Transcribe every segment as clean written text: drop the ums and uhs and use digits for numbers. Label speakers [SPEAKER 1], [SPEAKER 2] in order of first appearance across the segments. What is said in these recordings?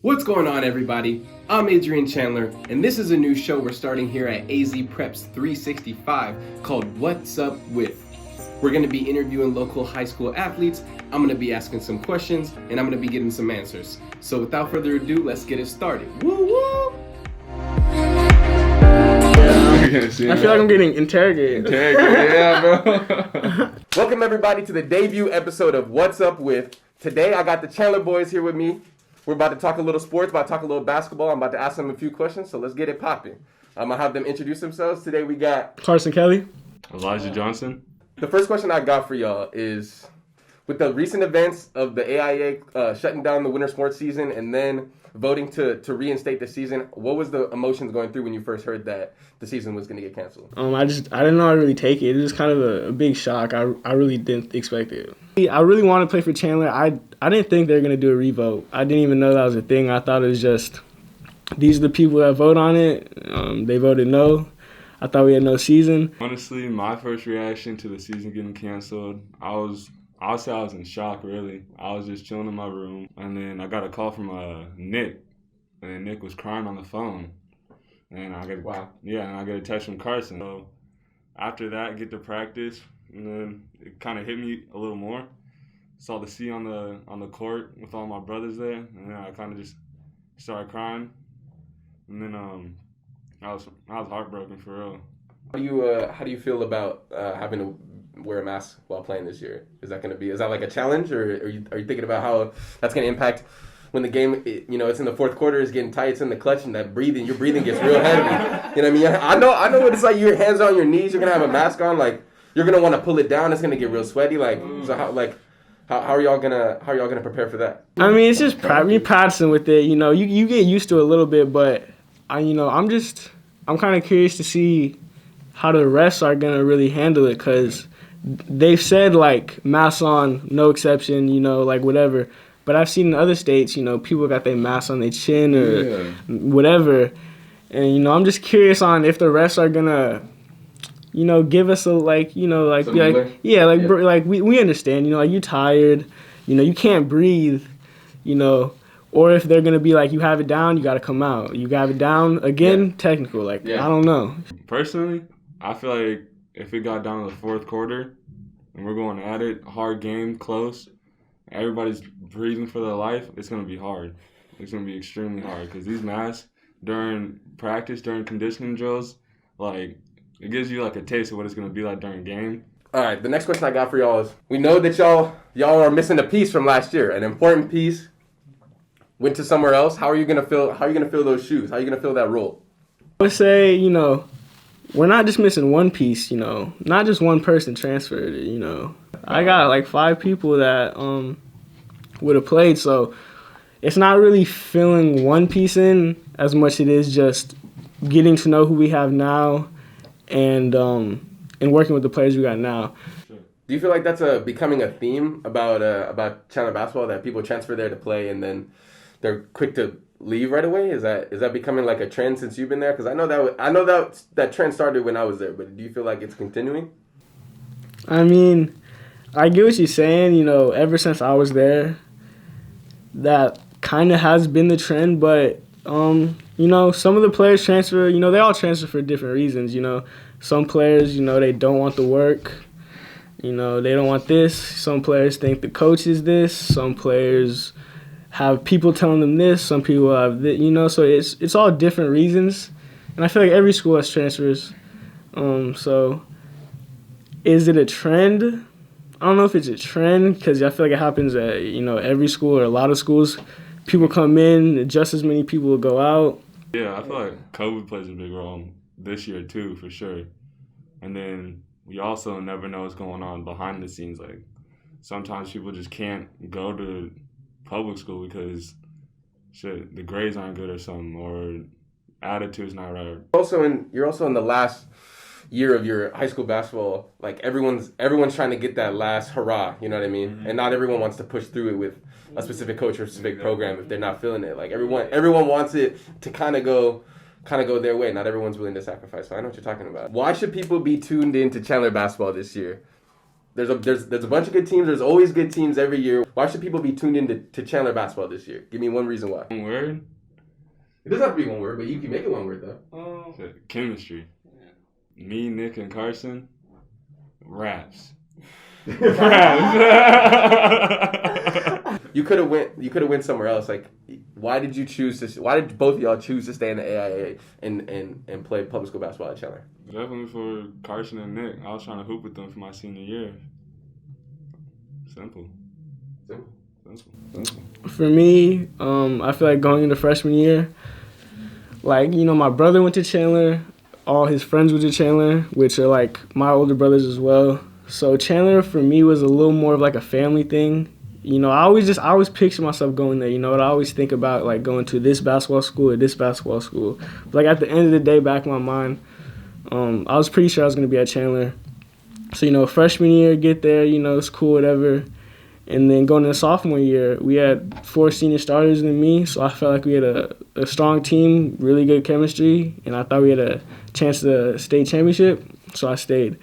[SPEAKER 1] What's going on, everybody? I'm Adrian Chandler, and this is a new show we're starting here at AZ Preps 365 called What's Up With. We're going to be interviewing local high school athletes, I'm going to be asking some questions, and I'm going to be getting some answers. So without further ado, let's get it started. Woo woo!
[SPEAKER 2] I feel like I'm getting interrogated.
[SPEAKER 3] Yeah, bro. Welcome, everybody, to the debut episode of What's Up With. Today, I got the Chandler boys here with me. We're about to talk a little sports, about to talk a little basketball. I'm about to ask them a few questions, so let's get it popping. I'm going to have them introduce themselves. Today, we got
[SPEAKER 2] Carson Kelly.
[SPEAKER 4] Elijah Johnson.
[SPEAKER 3] The first question I got for y'all is, with the recent events of the AIA shutting down the winter sports season and then voting to reinstate the season, what was the emotions going through when you first heard that the season was going to get canceled?
[SPEAKER 2] I didn't know how to really take it. It was kind of a big shock. I really didn't expect it. I really wanted to play for Chandler. I didn't think they were going to do a revote. I didn't even know that was a thing. I thought it was just, these are the people that vote on it. They voted no. I thought we had no season.
[SPEAKER 4] Honestly, my first reaction to the season getting canceled, I'll say I was in shock, really. I was just chilling in my room, and then I got a call from Nick, and Nick was crying on the phone. And I get a text from Carson. So after that, get to practice, and then it kind of hit me a little more. Saw the C on the court with all my brothers there, and then I kind of just started crying. And then I was heartbroken for real.
[SPEAKER 3] How do you feel about having to wear a mask while playing this year? Is that like a challenge, or are you thinking about how that's going to impact when the game, it's in the fourth quarter, it's getting tight, it's in the clutch, and your breathing gets real heavy. You know what I mean? I know what it's like. Your hands are on your knees, you're going to have a mask on, like you're going to want to pull it down, it's going to get real sweaty. Like, so how are y'all gonna prepare for that?
[SPEAKER 2] I mean, it's just me practicing with it. You get used to it a little bit, but I'm kind of curious to see how the refs are gonna really handle it, because they've said like masks on, no exception, like whatever. But I've seen in other states, people got their masks on their chin or whatever, and I'm just curious on if the refs are gonna, give us a we understand, like you're tired, you can't breathe, or if they're gonna be like, you have it down, you gotta come out, you have it down again, technical, I don't know.
[SPEAKER 4] Personally, I feel like if it got down to the fourth quarter and we're going at it, hard game, close, everybody's breathing for their life, it's going to be hard. It's going to be extremely hard, because these masks during practice, during conditioning drills, like, it gives you like a taste of what it's going to be like during game.
[SPEAKER 3] All right, the next question I got for y'all is, we know that y'all are missing a piece from last year, an important piece went to somewhere else. How are you going to fill those shoes? How are you going to fill that role?
[SPEAKER 2] I would say, we're not just missing one piece, not just one person transferred, I got like 5 people that would have played, so it's not really filling one piece in as much it is just getting to know who we have now and working with the players we got now.
[SPEAKER 3] Do you feel like that's becoming a theme about Chandler basketball, that people transfer there to play and then they're quick to leave right away? Is that becoming like a trend since you've been there? Because I know that trend started when I was there, but do you feel like it's continuing?
[SPEAKER 2] I mean, I get what you're saying. Ever since I was there, that kind of has been the trend. But some of the players transfer. They all transfer for different reasons. Some players, they don't want the work. They don't want this. Some players think the coach is this. Some players have people telling them this. Some people have this. So it's all different reasons. And I feel like every school has transfers. So is it a trend? I don't know if it's a trend, because I feel like it happens at every school or a lot of schools. People come in, just as many people will go out.
[SPEAKER 4] Yeah, I feel like COVID plays a big role this year too, for sure. And then we also never know what's going on behind the scenes. Like, sometimes people just can't go to public school because the grades aren't good or something, or attitude's not right.
[SPEAKER 3] You're also in the last year of your high school basketball. Like, everyone's trying to get that last hurrah, you know what I mean? Mm-hmm. And not everyone wants to push through it with a specific coach or a specific program if they're not feeling it. Like, everyone wants it to kind of go their way. Not everyone's willing to sacrifice. So I know what you're talking about. Why should people be tuned in to Chandler basketball this year? There's a bunch of good teams. There's always good teams every year. Why should people be tuned in to Chandler basketball this year? Give me one reason why.
[SPEAKER 4] One word?
[SPEAKER 3] It doesn't have to be one word, but you can make it one word though.
[SPEAKER 4] Chemistry. Me, Nick, and Carson. Raps.
[SPEAKER 3] You could have went somewhere else. Like, why did both of y'all choose to stay in the AIA and play public school basketball at Chandler?
[SPEAKER 4] Definitely for Carson and Nick. I was trying to hoop with them for my senior year. Simple.
[SPEAKER 2] For me, I feel like going into freshman year, like, you know, my brother went to Chandler, all his friends went to Chandler, which are like my older brothers as well. So Chandler for me was a little more of like a family thing. You know, I always picture myself going there. You know, I always think about like going to this basketball school or this basketball school. But like at the end of the day, back in my mind, I was pretty sure I was going to be at Chandler. So, you know, freshman year, get there, you know, it's cool, whatever. And then going into sophomore year, we had 4 senior starters than me, so I felt like we had a strong team, really good chemistry, and I thought we had a chance to state championship, so I stayed.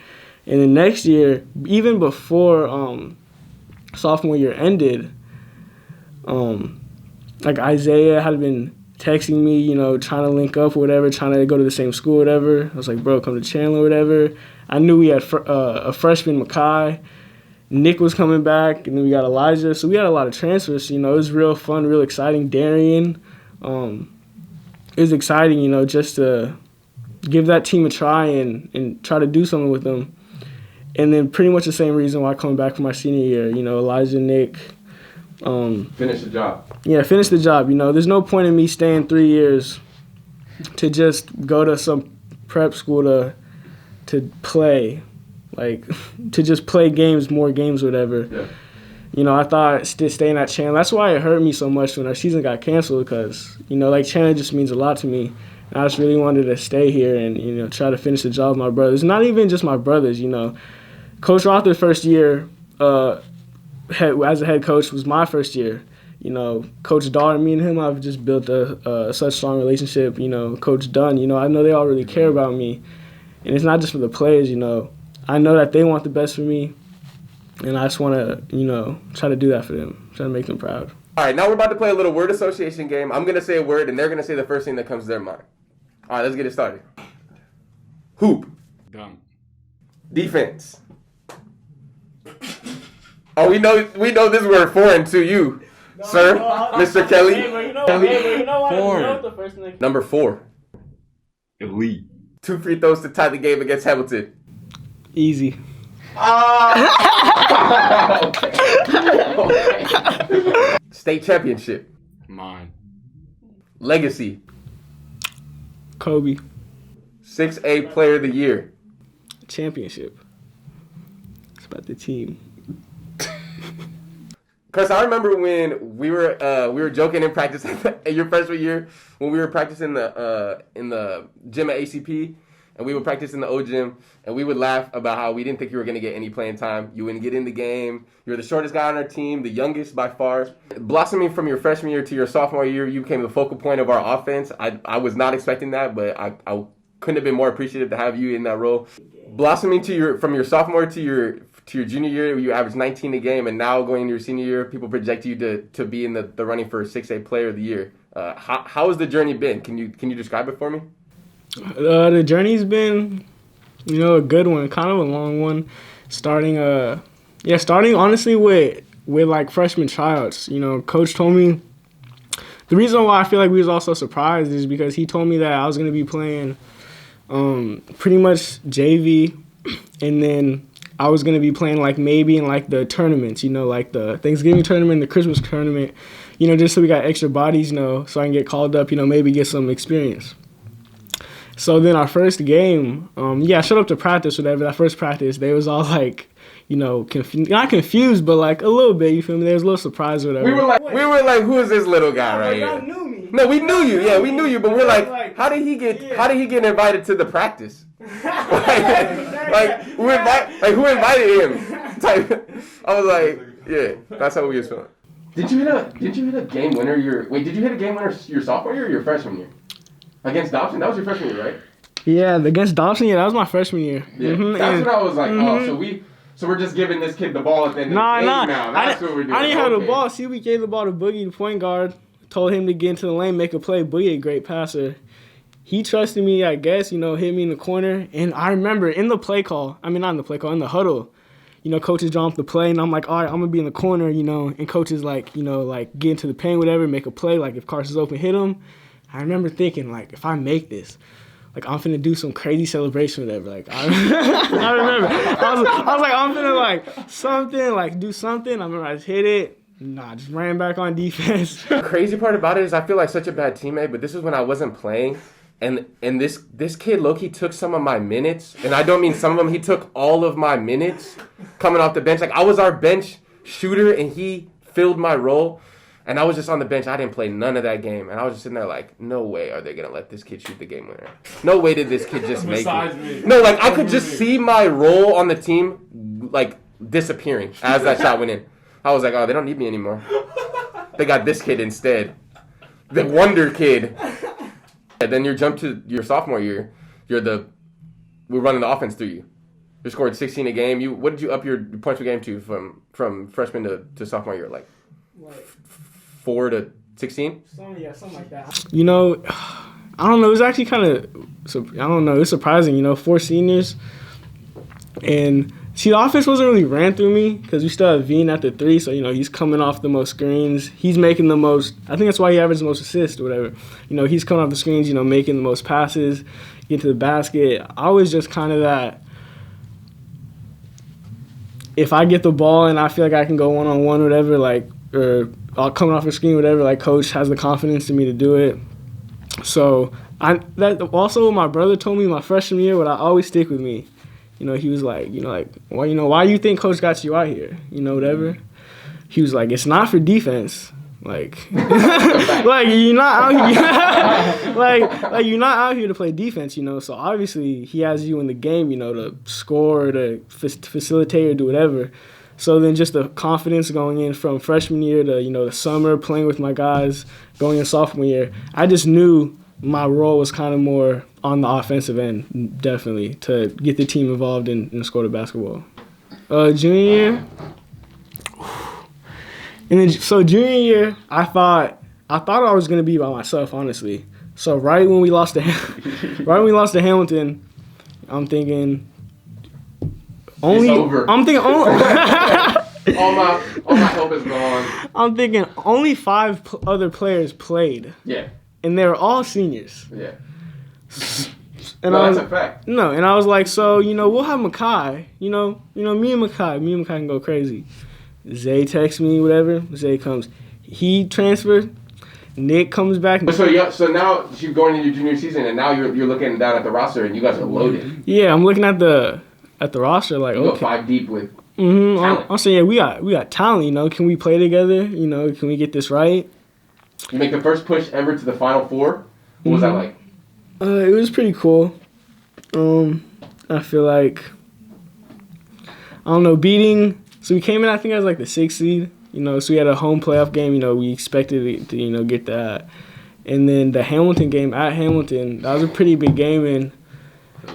[SPEAKER 2] And then next year, even before sophomore year ended, like Isaiah had been texting me, you know, trying to link up or whatever, trying to go to the same school or whatever. I was like, bro, come to Chandler or whatever. I knew we had a freshman, Makai. Nick was coming back, and then we got Elijah. So we had a lot of transfers. You know, it was real fun, real exciting. Darian, it was exciting, you know, just to give that team a try and try to do something with them. And then pretty much the same reason why coming back for my senior year, you know, Elijah, Nick.
[SPEAKER 3] Finish the job.
[SPEAKER 2] Yeah, finish the job. You know, there's no point in me staying 3 years to just go to some prep school to play. Like, to just play games, more games, whatever. Yeah. You know, I thought staying at Chandler, that's why it hurt me so much when our season got canceled because, you know, like Chandler just means a lot to me. And I just really wanted to stay here and, you know, try to finish the job with my brothers. Not even just my brothers, you know. Coach Rother's first year as a head coach was my first year. You know, Coach Dahl and me and him, I've just built such strong relationship. You know, Coach Dunn, you know, I know they all really care about me. And it's not just for the players, you know. I know that they want the best for me, and I just want to, you know, try to do that for them, try to make them proud.
[SPEAKER 3] All right, now we're about to play a little word association game. I'm going to say a word, and they're going to say the first thing that comes to their mind. All right, let's get it started. Hoop.
[SPEAKER 4] Dunk.
[SPEAKER 3] Defense. Oh, we know this word foreign to you, sir, Mr. Kelly.
[SPEAKER 4] Foreign.
[SPEAKER 3] Number 4.
[SPEAKER 4] Elite.
[SPEAKER 3] 2 free throws to tie the game against Hamilton.
[SPEAKER 2] Easy.
[SPEAKER 3] Okay. State championship.
[SPEAKER 4] Mine.
[SPEAKER 3] Legacy.
[SPEAKER 2] Kobe.
[SPEAKER 3] 6A player of the year.
[SPEAKER 2] Championship. It's about the team.
[SPEAKER 3] Carson, I remember when we were joking in practice in your freshman year when we were practicing in the gym at ACP, and we would practice in the O gym, and we would laugh about how we didn't think you were going to get any playing time. You wouldn't get in the game. You were the shortest guy on our team, the youngest by far. Blossoming from your freshman year to your sophomore year, you became the focal point of our offense. I was not expecting that, but I couldn't have been more appreciative to have you in that role. Blossoming from your sophomore to your junior year, you averaged 19 a game, and now going into your senior year, people project you to be in the running for 6A player of the year. How has the journey been? Can you describe it for me?
[SPEAKER 2] The journey's been, you know, a good one, kind of a long one. Starting honestly with like freshman tryouts. You know, Coach told me the reason why I feel like we was all so surprised is because he told me that I was going to be playing pretty much JV, and then I was going to be playing like maybe in like the tournaments, you know, like the Thanksgiving tournament, the Christmas tournament, you know, just so we got extra bodies, you know, so I can get called up, you know, maybe get some experience. So then our first game, I showed up to practice, whatever. That first practice, they was all like, you know, not confused, but like a little bit, you feel me? They was a little surprised or whatever.
[SPEAKER 3] We were like, who is this little guy right here?
[SPEAKER 2] Y'all knew me.
[SPEAKER 3] No, we knew you. Yeah, we knew you, but we're like, how did he get invited to the practice? Who invited him? I was like, yeah, that's how we was feeling. Did you hit a game winner did you hit a game winner your sophomore year or your freshman year? Against Dobson? That was your freshman year, right?
[SPEAKER 2] Yeah, against Dobson, that was my freshman year.
[SPEAKER 3] Yeah, that's what I was like, so So we're just giving this kid the ball at the end of the game now. That's what we're doing.
[SPEAKER 2] I didn't have the
[SPEAKER 3] Okay.
[SPEAKER 2] ball. See, we gave the ball to Boogie, the point guard. Told him to get into the lane, make a play. Boogie, a great passer. He trusted me, I guess, hit me in the corner. And I remember in the play call, in the huddle, coach is drawing up the play, and I'm like, all right, I'm going to be in the corner, and coach is like, get into the paint, whatever, make a play. Like, if Carson's open, hit him. I remember thinking, like, if I make this, like, I'm finna do some crazy celebration, whatever. Like, I remember. I was like, I'm finna, like, something, like, do something. I remember I just hit it. Nah, just ran back on defense.
[SPEAKER 3] The crazy part about it is I feel like such a bad teammate, but this is when I wasn't playing. And this kid low-key took some of my minutes. And I don't mean some of them. He took all of my minutes coming off the bench. Like, I was our bench shooter, and he filled my role. And I was just on the bench. I didn't play none of that game. And I was just sitting there like, no way are they going to let this kid shoot the game winner. No way did this kid just make it. No, like, I could just see my role on the team, like, disappearing as that shot went in. I was like, oh, they don't need me anymore. They got this kid instead. The wonder kid. And then you jump to your sophomore year. We're running the offense through you. You scored 16 a game. What did you up your points per game to from freshman to sophomore year? Like 4 to 16?
[SPEAKER 2] Something like that. I don't know. It was actually kind of, I don't know. It's surprising, 4 seniors. And, see, the offense wasn't really ran through me because we still have Veen at the 3. So, he's coming off the most screens. He's making the most, I think that's why he averaged the most assists or whatever. He's coming off the screens, making the most passes, get to the basket. I was just kind of that, if I get the ball and I feel like I can go one-on-one, whatever, like, or I'll come off the screen, whatever, like, coach has the confidence in me to do it. So, that also what my brother told me my freshman year, would always stick with me. He was like, why do you think coach got you out here? Whatever. He was like, it's not for defense. Like, like you're not out here. like you're not out here to play defense. So obviously he has you in the game. To score, to facilitate, or do whatever. So then just the confidence going in from freshman year to the summer, playing with my guys, going in sophomore year, I just knew my role was kind of more on the offensive end, definitely, to get the team involved and score the basketball. Junior year, and then so junior year, I thought I was gonna be by myself, honestly. So right when we lost to Hamilton, I'm thinking only.
[SPEAKER 3] It's over.
[SPEAKER 2] I'm thinking only.
[SPEAKER 3] all my hope is gone.
[SPEAKER 2] I'm thinking only 5 other players played.
[SPEAKER 3] Yeah.
[SPEAKER 2] And they were all seniors.
[SPEAKER 3] Yeah.
[SPEAKER 2] And
[SPEAKER 3] that's a fact.
[SPEAKER 2] No, and I was like, so, we'll have Makai. Me and Makai can go crazy. Zay texts me, whatever. Zay comes. He transferred. Nick comes back.
[SPEAKER 3] So now you're going into your junior season, and now you're looking down at the roster, and you guys are loaded.
[SPEAKER 2] Yeah, I'm looking at the roster, like,
[SPEAKER 3] you
[SPEAKER 2] okay.
[SPEAKER 3] go 5 deep with
[SPEAKER 2] talent. I'm saying, yeah, we got talent, Can we play together? Can we get this right?
[SPEAKER 3] You make the first push ever to the Final Four. What was that like?
[SPEAKER 2] It was pretty cool. I feel like, I don't know, so we came in, I think I was like the 6th seed, so we had a home playoff game, we expected to, get that. And then the Hamilton game at Hamilton, that was a pretty big game, and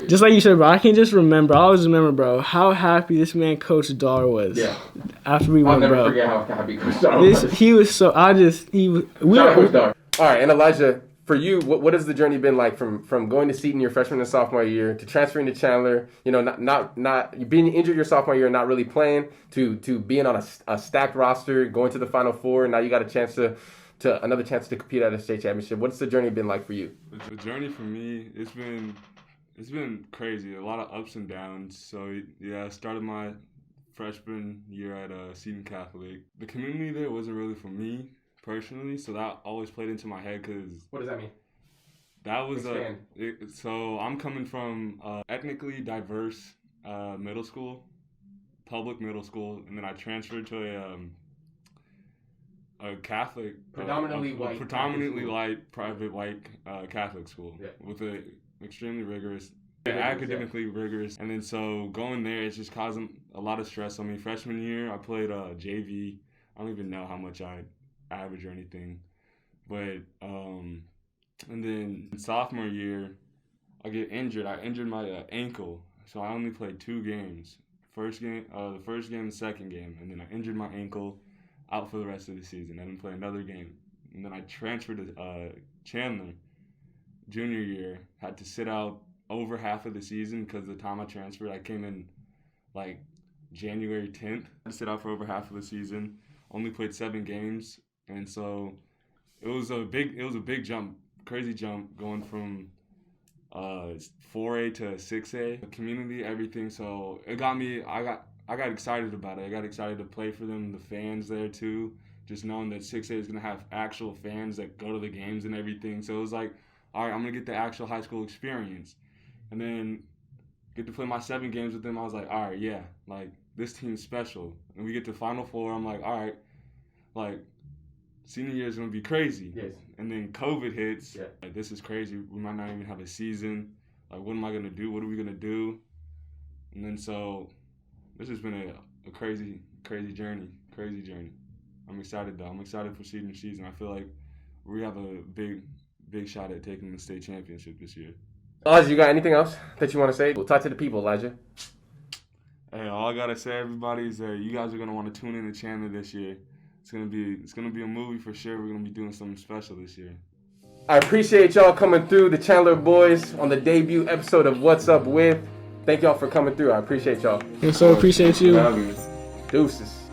[SPEAKER 2] just like you said, bro, I can just remember, I always remember, bro, how happy this man, Coach Dar, was. Yeah. After we won, bro.
[SPEAKER 3] I'll never forget how happy Coach Dar was.
[SPEAKER 2] He was so,
[SPEAKER 3] Coach Dar. All right, and Elijah, for you, what has the journey been like from going to Seton your freshman and sophomore year to transferring to Chandler? Not being injured your sophomore year and not really playing to being on a stacked roster, going to the Final Four, and now you got a chance to another chance to compete at a state championship. What's the journey been like for you?
[SPEAKER 4] The journey for me, it's been crazy. A lot of ups and downs. So yeah, I started my freshman year at Seton Catholic. The community there wasn't really for me personally, so that always played into my head because.
[SPEAKER 3] What does that mean?
[SPEAKER 4] That was so I'm coming from ethnically diverse middle school, public middle school, and then I transferred to a Catholic,
[SPEAKER 3] predominantly
[SPEAKER 4] white private white Catholic school with a extremely rigorous, academically rigorous, and then so going there, it's just causing a lot of stress on me. Freshman year, I played JV. I don't even know how much I average or anything, but and then sophomore year, I get injured. I injured my ankle, so I only played 2 games first game, the second game, and then I injured my ankle, out for the rest of the season. I didn't play another game, and then I transferred to Chandler, junior year. Had to sit out over half of the season because the time I transferred, I came in like January 10th. I sit out for over half of the season. Only played 7 games, and so it was a big jump, crazy jump going from 4A to 6A, the community, everything. So it got me. I got excited about it. I got excited to play for them, the fans there too. Just knowing that 6A is gonna have actual fans that go to the games and everything. So it was like, all right, I'm gonna get the actual high school experience, and then get to play my 7 games with them. I was like, all right, yeah, like this team's special. And we get to Final Four. I'm like, all right, like senior year is gonna be crazy.
[SPEAKER 3] Yes.
[SPEAKER 4] And then COVID hits.
[SPEAKER 3] Yeah.
[SPEAKER 4] Like, this is crazy. We might not even have a season. Like, what am I gonna do? What are we gonna do? And then so this has been a crazy journey. Crazy journey. I'm excited though. I'm excited for senior season. I feel like we have a big shot at taking the state championship this year.
[SPEAKER 3] Elijah, you got anything else that you want to say? We'll talk to the people, Elijah.
[SPEAKER 4] Hey, all I gotta say, everybody, is that you guys are gonna want to tune in to Chandler this year. It's gonna be a movie for sure. We're gonna be doing something special this year.
[SPEAKER 3] I appreciate y'all coming through, the Chandler boys, on the debut episode of What's Up With. Thank y'all for coming through. I appreciate y'all.
[SPEAKER 2] And so appreciate you.
[SPEAKER 3] Deuces.